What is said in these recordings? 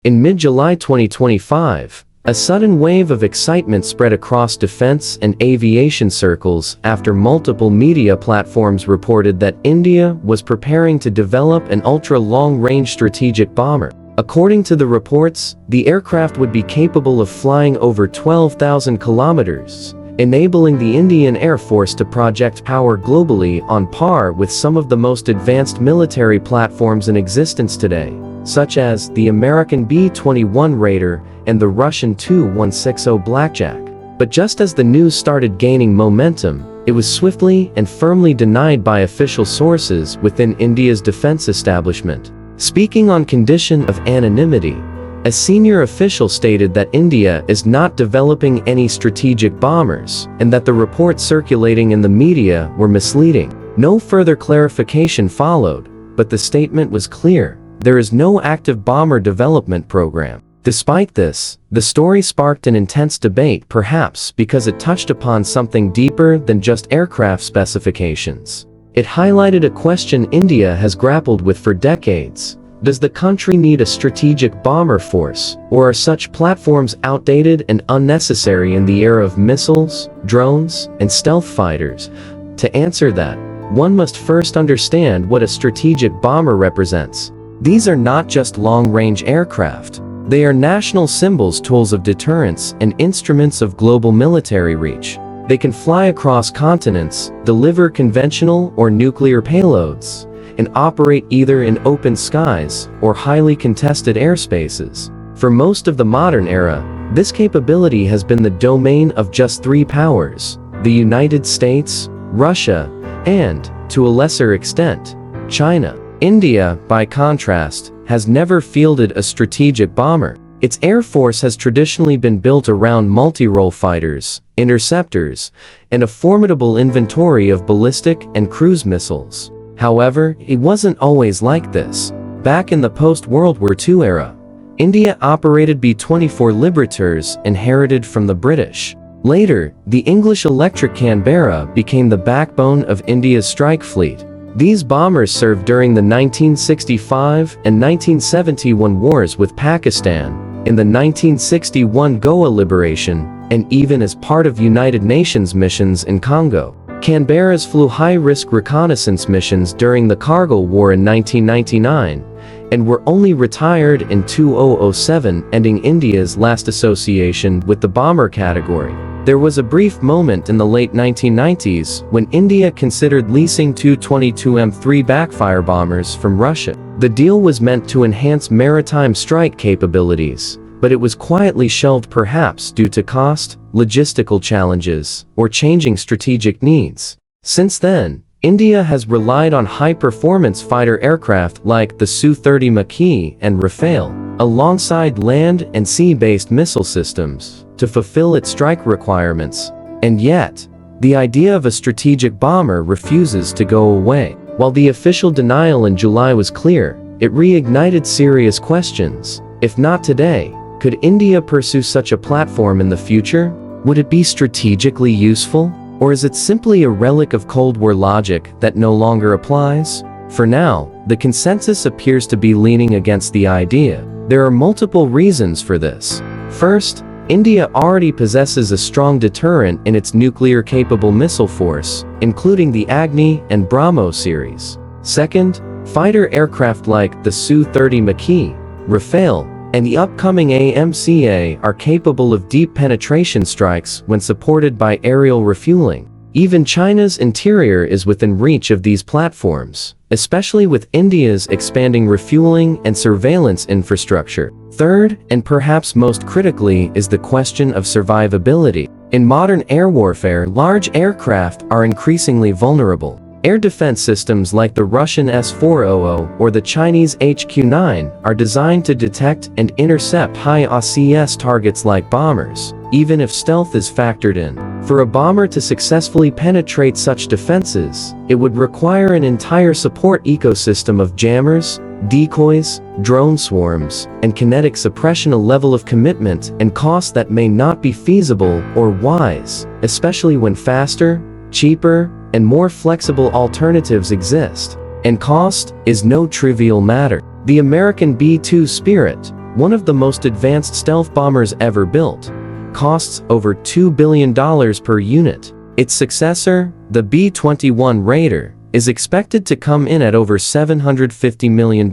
In mid-July 2025, a sudden wave of excitement spread across defense and aviation circles after multiple media platforms reported that India was preparing to develop an ultra-long-range strategic bomber. According to the reports, the aircraft would be capable of flying over 12,000 kilometers, enabling the Indian Air Force to project power globally on par with some of the most advanced military platforms in existence today, such as the American B-21 Raider and the Russian Tu-160 Blackjack. But just as the news started gaining momentum, it was swiftly and firmly denied by official sources within India's defense establishment. Speaking on condition of anonymity, a senior official stated that India is not developing any strategic bombers and that the reports circulating in the media were misleading. No further clarification followed, but the statement was clear: there is no active bomber development program. Despite this, the story sparked an intense debate, perhaps because it touched upon something deeper than just aircraft specifications. It highlighted a question India has grappled with for decades. Does the country need a strategic bomber force, or are such platforms outdated and unnecessary in the era of missiles, drones, and stealth fighters? To answer that, one must first understand what a strategic bomber represents. These are not just long-range aircraft. They are national symbols, tools of deterrence, and instruments of global military reach. They can fly across continents, deliver conventional or nuclear payloads, and operate either in open skies or highly contested airspaces. For most of the modern era, this capability has been the domain of just three powers: the United States, Russia, and, to a lesser extent, China. India, by contrast, has never fielded a strategic bomber. Its air force has traditionally been built around multi-role fighters, interceptors, and a formidable inventory of ballistic and cruise missiles. However, it wasn't always like this. Back in the post-World War II era, India operated B-24 Liberators inherited from the British. Later, the English electric Canberra became the backbone of India's strike fleet. These bombers served during the 1965 and 1971 wars with Pakistan, in the 1961 Goa liberation, and even as part of United Nations missions in Congo. Canberras flew high-risk reconnaissance missions during the Kargil War in 1999, and were only retired in 2007, ending India's last association with the bomber category. There was a brief moment in the late 1990s when India considered leasing two 22M3 backfire bombers from Russia. The deal was meant to enhance maritime strike capabilities, but it was quietly shelved, perhaps due to cost, logistical challenges, or changing strategic needs. Since then, India has relied on high-performance fighter aircraft like the Su-30 Maquis and Rafale, alongside land and sea-based missile systems, to fulfill its strike requirements. And yet, the idea of a strategic bomber refuses to go away. While the official denial in July was clear, it reignited serious questions. If not today, could India pursue such a platform in the future? Would it be strategically useful? Or is it simply a relic of Cold War logic that no longer applies? For now, the consensus appears to be leaning against the idea. There are multiple reasons for this. First, India already possesses a strong deterrent in its nuclear-capable missile force, including the Agni and BrahMos series. Second, fighter aircraft like the Su-30 Maquis, Rafale, and the upcoming AMCA are capable of deep penetration strikes when supported by aerial refueling. Even China's interior is within reach of these platforms, especially with India's expanding refueling and surveillance infrastructure. Third, and perhaps most critically, is the question of survivability. In modern air warfare, large aircraft are increasingly vulnerable. Air defense systems like the Russian S-400 or the Chinese HQ-9 are designed to detect and intercept high ACS targets like bombers, even if stealth is factored in. For a bomber to successfully penetrate such defenses, it would require an entire support ecosystem of jammers, decoys, drone swarms, and kinetic suppression, a level of commitment and cost that may not be feasible or wise, especially when faster, cheaper, and more flexible alternatives exist. And cost is no trivial matter. The American B-2 Spirit, one of the most advanced stealth bombers ever built, costs over $2 billion per unit. Its successor, the B-21 Raider, is expected to come in at over $750 million.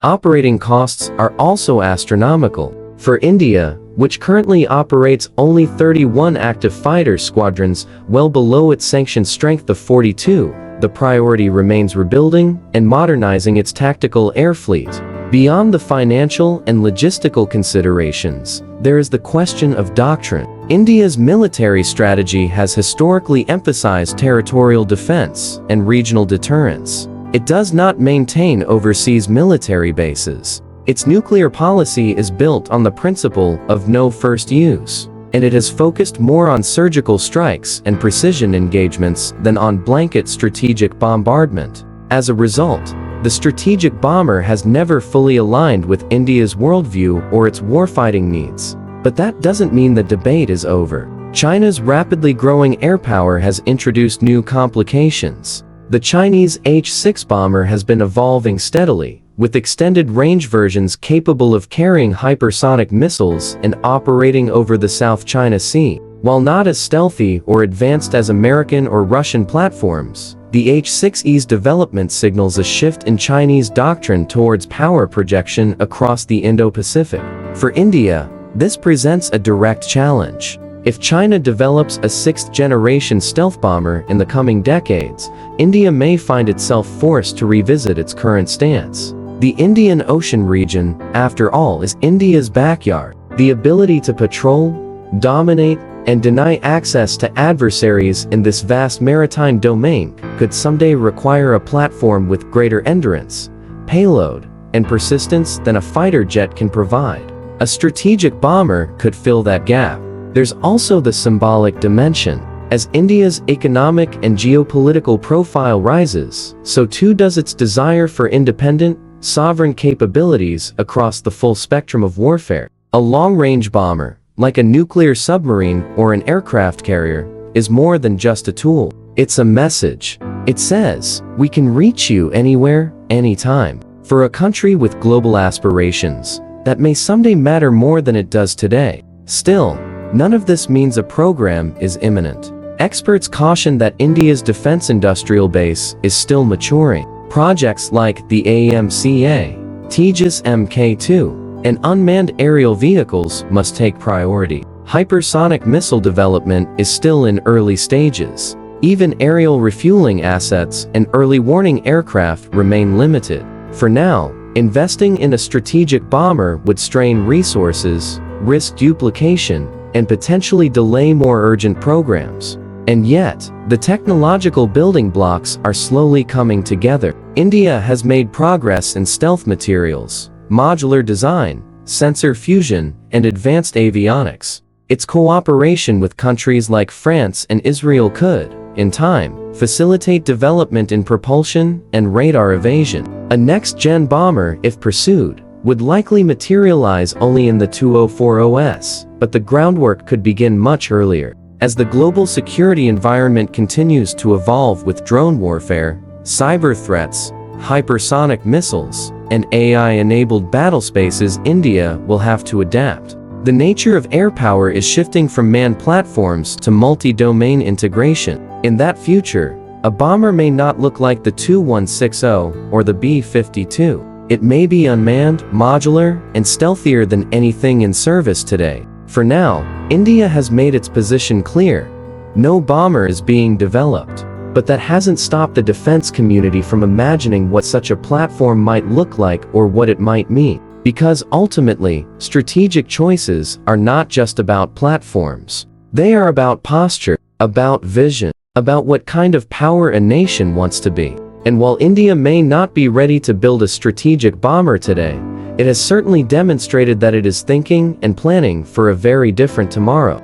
Operating costs are also astronomical. For India, which currently operates only 31 active fighter squadrons, well below its sanctioned strength of 42, the priority remains rebuilding and modernizing its tactical air fleet. Beyond the financial and logistical considerations, there is the question of doctrine. India's military strategy has historically emphasized territorial defense and regional deterrence. It does not maintain overseas military bases. Its nuclear policy is built on the principle of no first use, and it has focused more on surgical strikes and precision engagements than on blanket strategic bombardment. As a result, the strategic bomber has never fully aligned with India's worldview or its warfighting needs. But that doesn't mean the debate is over. China's rapidly growing air power has introduced new complications. The Chinese H-6 bomber has been evolving steadily, with extended-range versions capable of carrying hypersonic missiles and operating over the South China Sea. While not as stealthy or advanced as American or Russian platforms, the H-6E's development signals a shift in Chinese doctrine towards power projection across the Indo-Pacific. For India, this presents a direct challenge. If China develops a sixth-generation stealth bomber in the coming decades, India may find itself forced to revisit its current stance. The Indian Ocean region, after all, is India's backyard. The ability to patrol, dominate, and deny access to adversaries in this vast maritime domain could someday require a platform with greater endurance, payload, and persistence than a fighter jet can provide. A strategic bomber could fill that gap. There's also the symbolic dimension. As India's economic and geopolitical profile rises, so too does its desire for independent, sovereign capabilities across the full spectrum of warfare. A long-range bomber, like a nuclear submarine or an aircraft carrier, is more than just a tool. It's a message. It says, we can reach you anywhere, anytime. For a country with global aspirations, that may someday matter more than it does today. Still, none of this means a program is imminent. Experts caution that India's defense industrial base is still maturing. Projects like the AMCA, Tejas Mk2, and unmanned aerial vehicles must take priority. Hypersonic missile development is still in early stages. Even aerial refueling assets and early warning aircraft remain limited. For now, investing in a strategic bomber would strain resources, risk duplication, and potentially delay more urgent programs. And yet, the technological building blocks are slowly coming together. India has made progress in stealth materials, modular design, sensor fusion, and advanced avionics. Its cooperation with countries like France and Israel could, in time, facilitate development in propulsion and radar evasion. A next-gen bomber, if pursued, would likely materialize only in the 2040s, but the groundwork could begin much earlier. As the global security environment continues to evolve with drone warfare, cyber threats, hypersonic missiles, and AI-enabled battlespaces, India will have to adapt. The nature of air power is shifting from manned platforms to multi-domain integration. In that future, a bomber may not look like the Tu-160 or the B-52. It may be unmanned, modular, and stealthier than anything in service today. For now, India has made its position clear. No bomber is being developed. But that hasn't stopped the defense community from imagining what such a platform might look like or what it might mean. Because ultimately, strategic choices are not just about platforms. They are about posture, about vision, about what kind of power a nation wants to be. And while India may not be ready to build a strategic bomber today, it has certainly demonstrated that it is thinking and planning for a very different tomorrow.